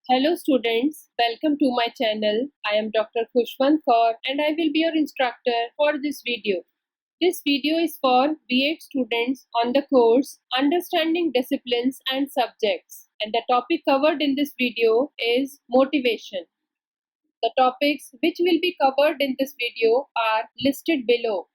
Hello students, welcome to my channel. I am Dr. Khushwant Kaur and I will be your instructor for this video. This video is for B.Ed students on the course Understanding Disciplines and Subjects, and the topic covered in this video is motivation. The topics which will be covered in this video are listed below.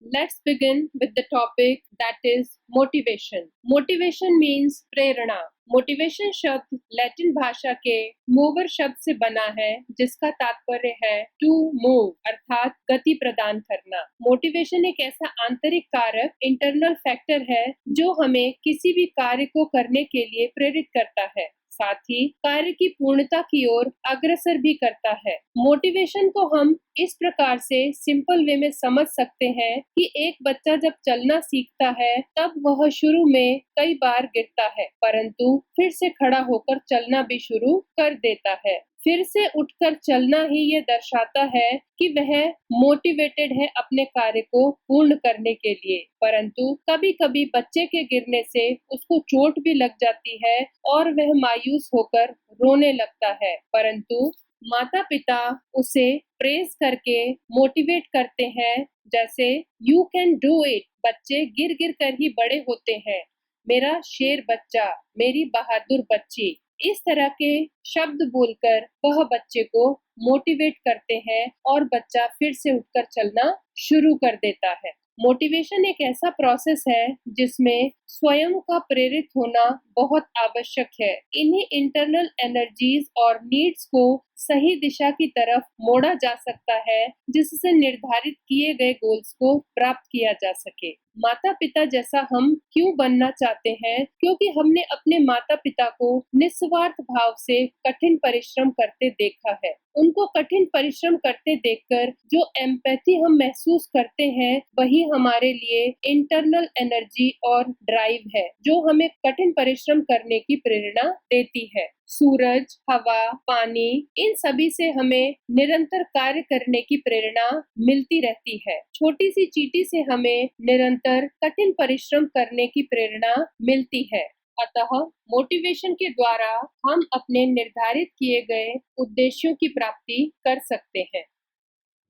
Let's begin with the topic, that is motivation. Motivation means Prerna. Motivation शब्द Latin भाषा के mover शब्द से बना है, जिसका तात्पर्य है टू मूव अर्थात गति प्रदान करना. मोटिवेशन एक ऐसा आंतरिक कारक इंटरनल फैक्टर है जो हमें किसी भी कार्य को करने के लिए प्रेरित करता है, साथ ही कार्य की पूर्णता की ओर अग्रसर भी करता है. मोटिवेशन को हम इस प्रकार से सिंपल वे में समझ सकते हैं कि एक बच्चा जब चलना सीखता है तब वह शुरू में कई बार गिरता है, परंतु फिर से खड़ा होकर चलना भी शुरू कर देता है. फिर से उठकर चलना ही ये दर्शाता है कि वह मोटिवेटेड है अपने कार्य को पूर्ण करने के लिए. परंतु कभी कभी बच्चे के गिरने से उसको चोट भी लग जाती है और वह मायूस होकर रोने लगता है, परंतु माता पिता उसे प्रेज करके मोटिवेट करते हैं, जैसे यू कैन डू इट. बच्चे गिर गिर कर ही बड़े होते हैं. मेरा शेर बच्चा, मेरी बहादुर बच्ची, इस तरह के शब्द बोलकर वह बच्चे को मोटिवेट करते हैं और बच्चा फिर से उठकर चलना शुरू कर देता है. मोटिवेशन एक ऐसा प्रोसेस है जिसमें स्वयं का प्रेरित होना बहुत आवश्यक है. इन्हीं इंटरनल एनर्जीज और नीड्स को सही दिशा की तरफ मोड़ा जा सकता है, जिससे निर्धारित किए गए गोल्स को प्राप्त किया जा सके. माता पिता जैसा हम क्यों बनना चाहते हैं? क्योंकि हमने अपने माता पिता को निस्वार्थ भाव से कठिन परिश्रम करते देखा है. उनको कठिन परिश्रम करते देखकर जो एम्पैथी हम महसूस करते हैं, वही हमारे लिए इंटरनल एनर्जी और ड्राइव है, जो हमें कठिन परिश्रम करने की प्रेरणा देती है. सूरज, हवा, पानी, इन सभी से हमें निरंतर कार्य करने की प्रेरणा मिलती रहती है. छोटी सी चींटी से हमें निरंतर कठिन परिश्रम करने की प्रेरणा मिलती है. अतः मोटिवेशन के द्वारा हम अपने निर्धारित किए गए उद्देश्यों की प्राप्ति कर सकते हैं.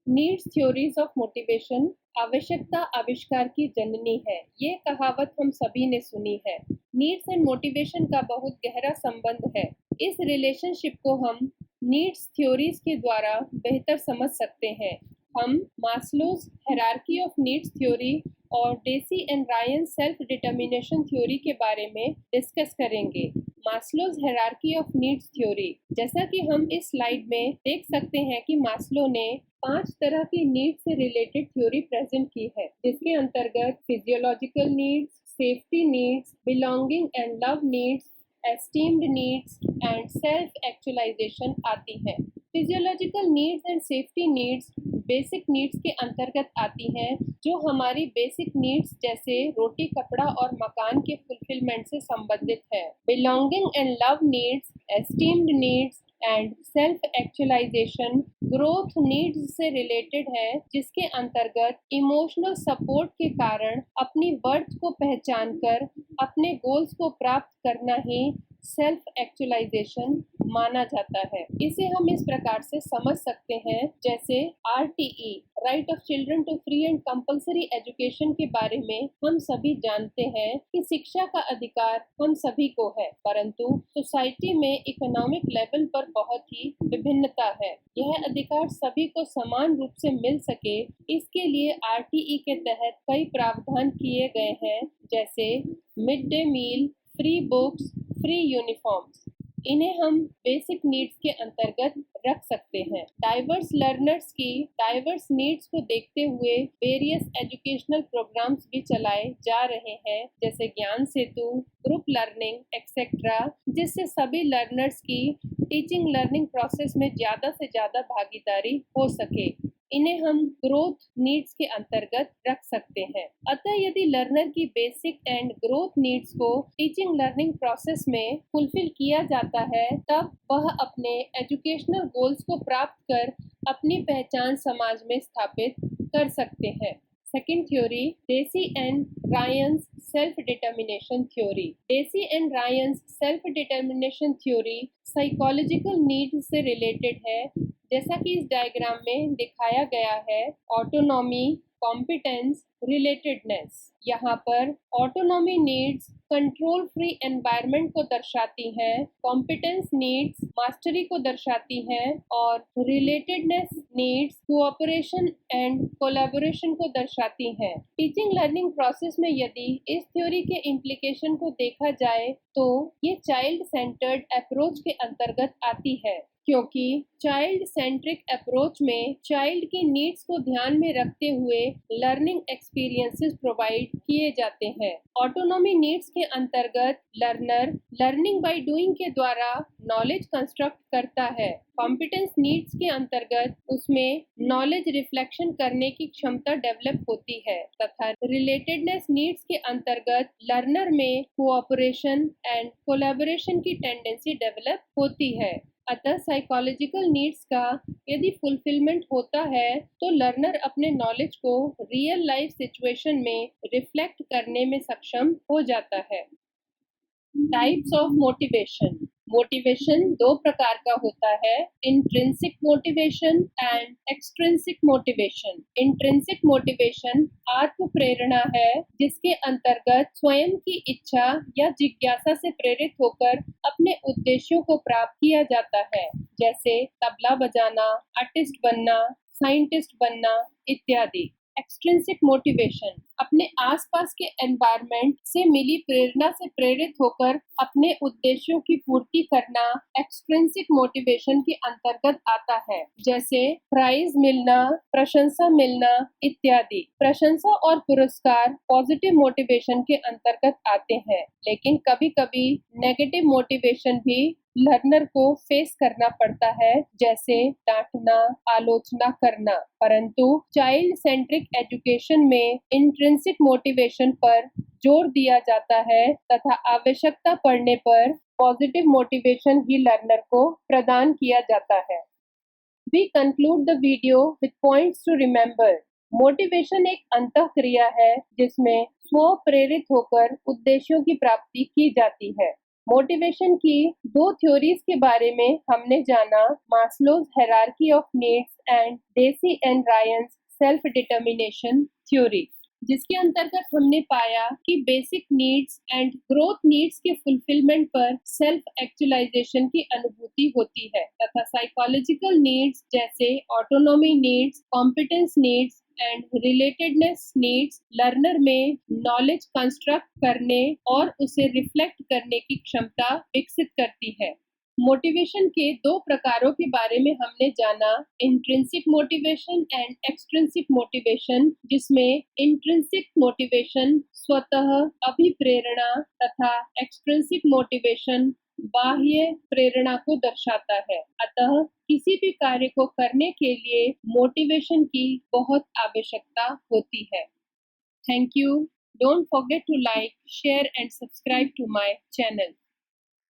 Needs theories of motivation. आवश्यकता आविष्कार की जननी है, ये कहावत हम सभी ने सुनी है. नीड्स एंड मोटिवेशन का बहुत गहरा संबंध है. इस रिलेशनशिप को हम नीड्स थ्योरीज के द्वारा बेहतर समझ सकते हैं. हम Maslow's hierarchy of needs theory और Deci and Ryan self determination theory के बारे में डिस्कस करेंगे. Maslow's hierarchy of needs theory. जैसा कि हम इस स्लाइड में देख सकते हैं कि मास्लो ने 5 तरह की नीड्स से रिलेटेड थ्योरी प्रेजेंट की है, जिसके अंतर्गत physiological needs, safety needs, belonging and love needs, esteemed needs and self actualisation आती हैं. Physiological needs and safety needs basic needs के अंतर्गत आती हैं, जो हमारी बेसिक नीड्स जैसे रोटी, कपड़ा और मकान के फुलफिलमेंट से संबंधित है. Belonging and love needs, esteemed needs and self actualisation growth needs से रिलेटेड है, जिसके अंतर्गत इमोशनल सपोर्ट के कारण अपनी वर्थ को पहचानकर अपने गोल्स को प्राप्त करना ही सेल्फ एक्चुअलाइजेशन माना जाता है. इसे हम इस प्रकार से समझ सकते हैं, जैसे RTE right of children to free and compulsory education के बारे में हम सभी जानते हैं कि शिक्षा का अधिकार हम सभी को है, परंतु सोसाइटी में इकोनॉमिक लेवल पर बहुत ही विभिन्नता है. यह अधिकार सभी को समान रूप से मिल सके, इसके लिए RTE के तहत कई प्रावधान किए गए हैं, जैसे mid day meal, free books, free uniforms. इन्हें हम बेसिक नीड्स के अंतर्गत रख सकते हैं. डाइवर्स लर्नर्स की डाइवर्स नीड्स को देखते हुए वेरियस एजुकेशनल प्रोग्राम्स भी चलाए जा रहे हैं, जैसे ज्ञान सेतु, ग्रुप लर्निंग एक्सेट्रा, जिससे सभी लर्नर्स की टीचिंग लर्निंग प्रोसेस में ज़्यादा से ज़्यादा भागीदारी हो सके. इन्हें हम ग्रोथ नीड्स के अंतर्गत रख सकते हैं. अतः यदि लर्नर की बेसिक एंड ग्रोथ नीड्स को टीचिंग लर्निंग प्रोसेस में फुलफिल किया जाता है, तब वह अपने एजुकेशनल गोल्स को प्राप्त कर अपनी पहचान समाज में स्थापित कर सकते हैं. Second theory, Deci and Ryan's self-determination theory. Deci and Ryan's self-determination theory psychological need से रिलेटेड है। जैसा कि इस डायग्राम में दिखाया गया है, ऑटोनॉमी, कॉम्पिटेंस, रिलेटेडनेस। यहाँ पर autonomy needs control free environment को दर्शाती हैं, कॉम्पिटेंस नीड्स मास्टरी को दर्शाती हैं और relatedness needs cooperation and collaboration को दर्शाती हैं। टीचिंग लर्निंग प्रोसेस में यदि इस थ्योरी के इम्प्लीकेशन को देखा जाए तो ये चाइल्ड सेंटर्ड अप्रोच के अंतर्गत आती है, क्योंकि चाइल्ड सेंट्रिक अप्रोच में चाइल्ड की नीड्स को ध्यान में रखते हुए लर्निंग एक्सपीरियंसेस प्रोवाइड किए जाते हैं। ऑटोनॉमी नीड्स के अंतर्गत लर्नर लर्निंग बाय डूइंग के द्वारा नॉलेज कंस्ट्रक्ट करता है। कॉम्पिटेंस नीड्स के अंतर्गत उसमें नॉलेज रिफ्लेक्शन करने की क्षमता डेवलप होती है तथा रिलेटेडनेस नीड्स के अंतर्गत लर्नर में कोऑपरेशन एंड कोलैबोरेशन की टेंडेंसी डेवलप होती है। अतः साइकोलॉजिकल नीड्स का यदि फुलफिलमेंट होता है तो लर्नर अपने नॉलेज को रियल लाइफ सिचुएशन में रिफ्लेक्ट करने में सक्षम हो जाता है। Types of motivation. मोटिवेशन दो प्रकार का होता है, intrinsic motivation and extrinsic motivation. Intrinsic motivation आत्म प्रेरणा है, जिसके अंतर्गत स्वयं की इच्छा या जिज्ञासा से प्रेरित होकर अपने उद्देश्यों को प्राप्त किया जाता है, जैसे तबला बजाना, आर्टिस्ट बनना, साइंटिस्ट बनना इत्यादि। एक्सट्रिंसिक मोटिवेशन अपने आसपास के एनवायरनमेंट से मिली प्रेरणा से प्रेरित होकर अपने उद्देश्यों की पूर्ति करना एक्सट्रिंसिक मोटिवेशन के अंतर्गत आता है, जैसे प्राइज मिलना, प्रशंसा मिलना इत्यादि। प्रशंसा और पुरस्कार पॉजिटिव मोटिवेशन के अंतर्गत आते हैं, लेकिन कभी कभी नेगेटिव मोटिवेशन भी लर्नर को फेस करना पड़ता है, जैसे डांटना, आलोचना करना। परंतु चाइल्ड सेंट्रिक एजुकेशन में इंट्रिंसिक मोटिवेशन पर जोर दिया जाता है तथा आवश्यकता पड़ने पर पॉजिटिव मोटिवेशन ही लर्नर को प्रदान किया जाता है। We conclude the video with points to remember. Motivation एक अंतःक्रिया है जिसमें स्व प्रेरित होकर उद्देश्यों की प्राप्ति की जाती है। मोटिवेशन की दो थ्योरीज के बारे में हमने जाना, Maslow's hierarchy of needs and Deci and Ryan's self determination theory, जिसके अंतर्गत हमने पाया कि basic needs and growth needs के फुलफिलमेंट पर सेल्फ एक्चुअलाइजेशन की अनुभूति होती है तथा साइकोलॉजिकल नीड्स जैसे autonomy needs, competence needs and relatedness needs learner में नॉलेज कंस्ट्रक्ट करने और उसे रिफ्लेक्ट करने की क्षमता विकसित करती है। मोटिवेशन के दो प्रकारों के बारे में हमने जाना, intrinsic motivation and extrinsic motivation, जिसमें इंट्रिंसिक मोटिवेशन स्वतः अभिप्रेरणा तथा एक्सट्रिंसिक मोटिवेशन बाह्य प्रेरणा को दर्शाता है। अतः किसी भी कार्य को करने के लिए मोटिवेशन की बहुत आवश्यकता होती है। Thank you. Don't forget to like, share and subscribe to my channel.